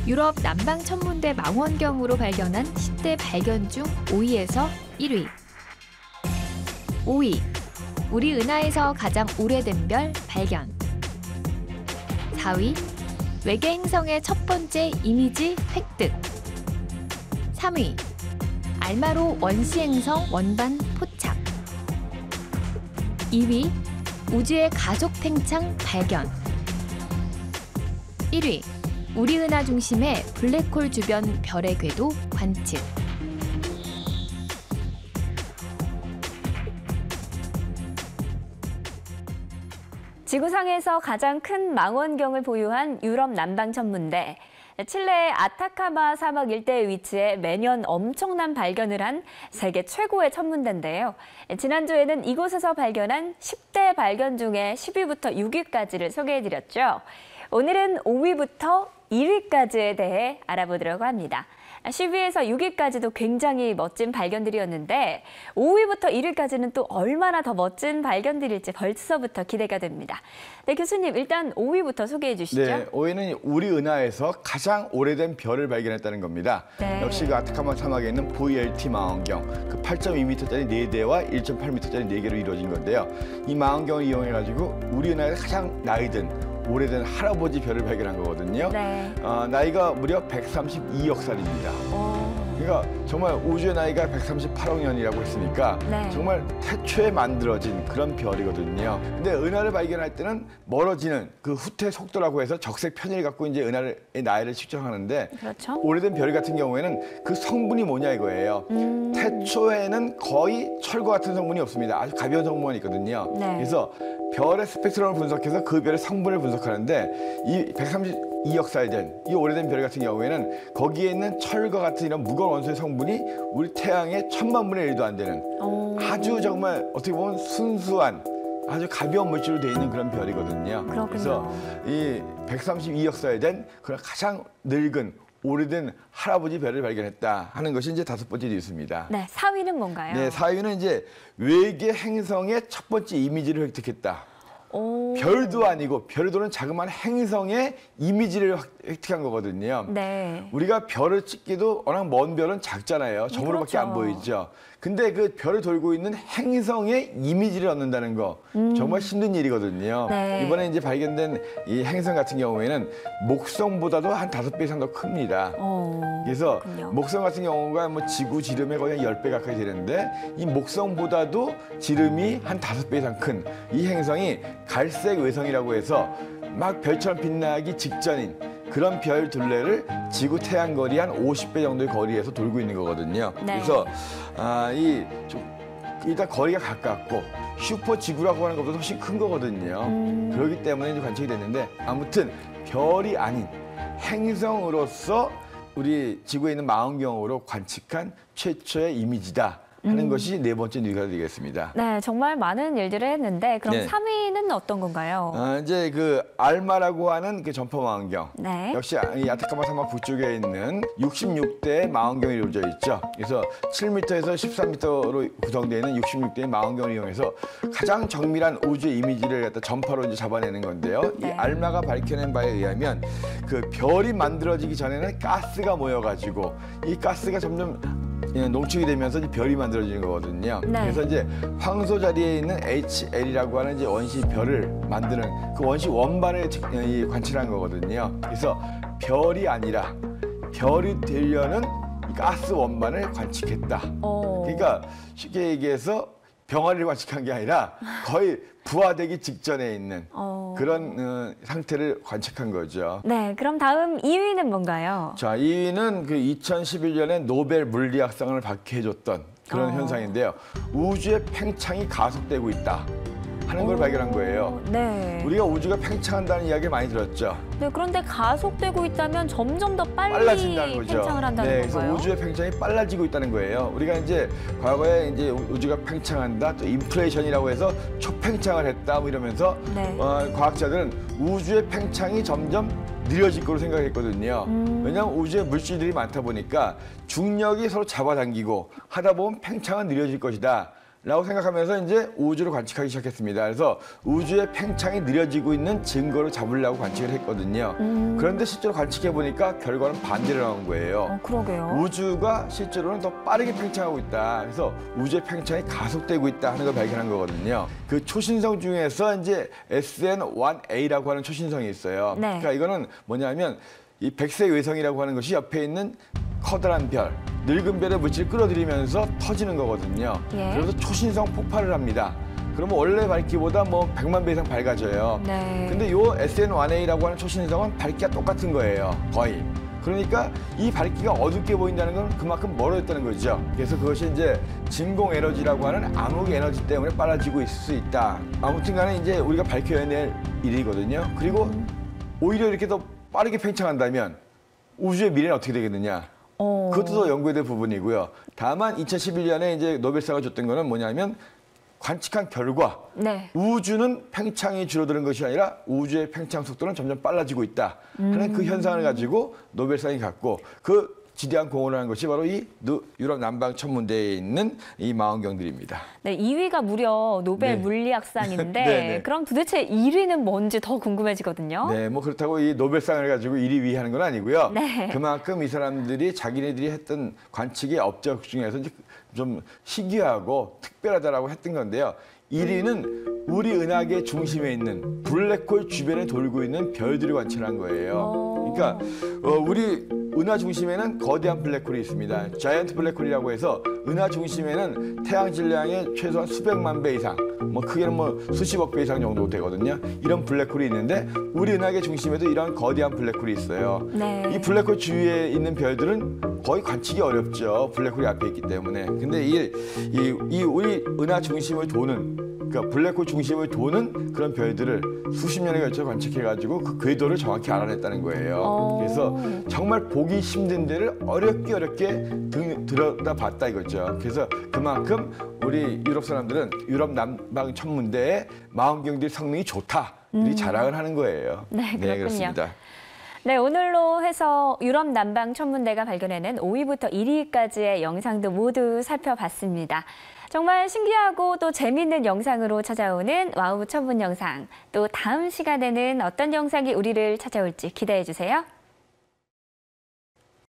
유럽 남방천문대 망원경으로 발견한 10대 발견 중 5위에서 1위. 5위. 우리 은하에서 가장 오래된 별 발견. 4위. 외계 행성의 첫 번째 이미지 획득. 3위. 알마로 원시 행성 원반 포착. 2위. 우주의 가족 팽창 발견. 1위. 우리 은하 중심의 블랙홀 주변 별의 궤도 관측. 지구상에서 가장 큰 망원경을 보유한 유럽 남방천문대. 칠레의 아타카마 사막 일대에 위치해 매년 엄청난 발견을 한 세계 최고의 천문대인데요. 지난주에는 이곳에서 발견한 10대 발견 중에 10위부터 6위까지를 소개해드렸죠. 오늘은 5위부터 1위까지에 대해 알아보도록 합니다. 10위에서 6위까지도 굉장히 멋진 발견들이었는데 5위부터 1위까지는 또 얼마나 더 멋진 발견들일지 벌써부터 기대가 됩니다. 네, 교수님 일단 5위부터 소개해 주시죠. 네, 5위는 우리 은하에서 가장 오래된 별을 발견했다는 겁니다. 네. 역시 그 아타카마 사막에 있는 VLT 망원경, 그 8.2m짜리 4대와 1.8m짜리 4개로 이루어진 건데요. 이 망원경을 이용해가지고 우리 은하에서 가장 나이 든 오래된 할아버지 별을 발견한 거거든요. 네. 나이가 무려 132억 살입니다. 그러니까 정말 우주의 나이가 138억 년이라고 했으니까 네. 정말 태초에 만들어진 그런 별이거든요. 근데 은하를 발견할 때는 멀어지는 그 후퇴 속도라고 해서 적색 편의를 갖고 이제 은하의 나이를 측정하는데 그렇죠. 오래된 별 같은 경우에는 그 성분이 뭐냐 이거예요. 태초에는 거의 철과 같은 성분이 없습니다. 아주 가벼운 성분이 있거든요. 네. 그래서 별의 스펙트럼을 분석해서 그 별의 성분을 분석하는데 이 132억 살 된 이 오래된 별 같은 경우에는 거기에 있는 철과 같은 이런 무거운 원소의 성분이 우리 태양의 1000만분의 1도 안 되는 아주 정말 어떻게 보면 순수한 아주 가벼운 물질로 되어 있는 그런 별이거든요. 그렇군요. 그래서 이 132억 살 된 그런 가장 늙은 오래된 할아버지 별을 발견했다 하는 것이 이제 5번째 뉴스입니다. 네, 4위는 뭔가요? 네, 4위는 이제 외계 행성의 첫 번째 이미지를 획득했다. 별도 아니고 별도는 자그마한 행성의 이미지를 획득한 거거든요. 네. 우리가 별을 찍기도 워낙 먼 별은 작잖아요. 점으로밖에 그렇죠. 안 보이죠. 근데 그 별을 돌고 있는 행성의 이미지를 얻는다는 거 정말 힘든 일이거든요. 네. 이번에 이제 발견된 이 행성 같은 경우에는 목성보다도 한 5배 이상 더 큽니다. 그래서 그렇군요. 목성 같은 경우가 뭐 지구 지름의 거의 한 10배 가까이 되는데 이 목성보다도 지름이 한 5배 이상 큰 이 행성이 갈색 외성이라고 해서 막 별처럼 빛나기 직전인 그런 별 둘레를 지구 태양 거리 한 50배 정도의 거리에서 돌고 있는 거거든요. 네. 그래서 일단 거리가 가깝고 슈퍼 지구라고 하는 것보다 훨씬 큰 거거든요. 그렇기 때문에 이제 관측이 됐는데 아무튼 별이 아닌 행성으로서 우리 지구에 있는 망원경으로 관측한 최초의 이미지다 하는 것이 4번째 뉴스가 되겠습니다. 네, 정말 많은 일들을 했는데 그럼 네. 3위는 어떤 건가요? 이제 그 알마라고 하는 그 전파 망원경. 네. 역시 이 아타카마 사막 북쪽에 있는 66대의 망원경이 이루어져 있죠. 그래서 7m에서 13m로 구성되어 있는 66대의 망원경을 이용해서 가장 정밀한 우주의 이미지를 갖다 전파로 이제 잡아내는 건데요. 네. 이 알마가 밝혀낸 바에 의하면 그 별이 만들어지기 전에는 가스가 모여가지고 이 가스가 점점 농축이 되면서 이제 별이 만들어지는 거거든요. 네. 그래서 이제 황소 자리에 있는 HL이라고 하는 이제 원시 별을 만드는 그 원시 원반을 관측한 거거든요. 그래서 별이 아니라 별이 되려는 가스 원반을 관측했다. 그러니까 쉽게 얘기해서 병아리를 관측한 게 아니라 거의 부화되기 직전에 있는 그런 상태를 관측한 거죠. 네, 그럼 다음 2위는 뭔가요? 자, 2위는 그 2011년에 노벨 물리학상을 받게 해줬던 그런 현상인데요. 우주의 팽창이 가속되고 있다 하는 걸 발견한 거예요. 네. 우리가 우주가 팽창한다는 이야기 많이 들었죠. 네, 그런데 가속되고 있다면 점점 더 빨리 빨라진다는 거죠. 팽창을 한다는 네, 건가요? 그래서 우주의 팽창이 빨라지고 있다는 거예요. 우리가 이제 과거에 이제 우주가 팽창한다, 또 인플레이션이라고 해서 초팽창을 했다, 뭐 이러면서 네. 과학자들은 우주의 팽창이 점점 느려질 거로 생각했거든요. 왜냐하면 우주에 물질들이 많다 보니까 중력이 서로 잡아당기고 하다 보면 팽창은 느려질 것이다 라고 생각하면서 이제 우주를 관측하기 시작했습니다. 그래서 우주의 팽창이 느려지고 있는 증거를 잡으려고 관측을 했거든요. 그런데 실제로 관측해 보니까 결과는 반대로 나온 거예요. 그러게요. 우주가 실제로는 더 빠르게 팽창하고 있다. 그래서 우주의 팽창이 가속되고 있다 하는 걸 발견한 거거든요. 그 초신성 중에서 이제 SN1A라고 하는 초신성이 있어요. 네. 그러니까 이거는 뭐냐면 이 백색 외성이라고 하는 것이 옆에 있는 커다란 별, 늙은 별의 물질을 끌어들이면서 터지는 거거든요. 예. 그래서 초신성 폭발을 합니다. 그러면 원래 밝기보다 뭐 100만 배 이상 밝아져요. 네. 근데 요 SN1A라고 하는 초신성은 밝기가 똑같은 거예요. 거의. 그러니까 이 밝기가 어둡게 보인다는 건 그만큼 멀어졌다는 거죠. 그래서 그것이 이제 진공 에너지라고 하는 암흑 에너지 때문에 빨라지고 있을 수 있다. 아무튼 간에 이제 우리가 밝혀낼 일이거든요. 그리고 오히려 이렇게 더 빠르게 팽창한다면 우주의 미래는 어떻게 되겠느냐? 그것도 더 연구해야 될 부분이고요. 다만 2011년에 이제 노벨상을 줬던 거는 뭐냐면 관측한 결과 네. 우주는 팽창이 줄어드는 것이 아니라 우주의 팽창 속도는 점점 빨라지고 있다 하는 그 현상을 가지고 노벨상이 갖고 그 지대한 공헌을 한 것이 바로 이 유럽 남방 천문대에 있는 이 망원경들입니다. 네, 2위가 무려 노벨 네. 물리학상인데 네. 그럼 도대체 1위는 뭔지 더 궁금해지거든요. 네, 뭐 그렇다고 이 노벨상을 가지고 1위 하는 건 아니고요. 네. 그만큼 이 사람들이 자기네들이 했던 관측의 업적 중에서 이제 좀 희귀하고 특별하다라고 했던 건데요. 1위는 우리 은하계 중심에 있는 블랙홀 주변에 돌고 있는 별들을 관찰한 거예요. 그러니까 우리 은하 중심에는 거대한 블랙홀이 있습니다. 자이언트 블랙홀이라고 해서 은하 중심에는 태양 질량의 최소한 수백만 배 이상, 뭐 크게는 뭐 수십억 배 이상 정도 되거든요. 이런 블랙홀이 있는데 우리 은하계 중심에도 이런 거대한 블랙홀이 있어요. 네. 이 블랙홀 주위에 있는 별들은 거의 관측이 어렵죠. 블랙홀이 앞에 있기 때문에. 근데 이 우리 은하 중심을 도는, 그러니까 블랙홀 중심을 도는 그런 별들을 수십 년에 걸쳐 관측해가지고 그 궤도를 정확히 알아냈다는 거예요. 그래서 정말 보기 힘든 데를 어렵게 들여다봤다 이거죠. 그래서 그만큼 우리 유럽 사람들은 유럽 남방 천문대의 망원경들의 성능이 좋다 이 자랑을 하는 거예요. 네, 그렇군요. 그렇습니다. 네, 오늘로 해서 유럽 남방 천문대가 발견해낸 5위부터 1위까지의 영상도 모두 살펴봤습니다. 정말 신기하고 또 재미있는 영상으로 찾아오는 와우 천문 영상. 또 다음 시간에는 어떤 영상이 우리를 찾아올지 기대해 주세요.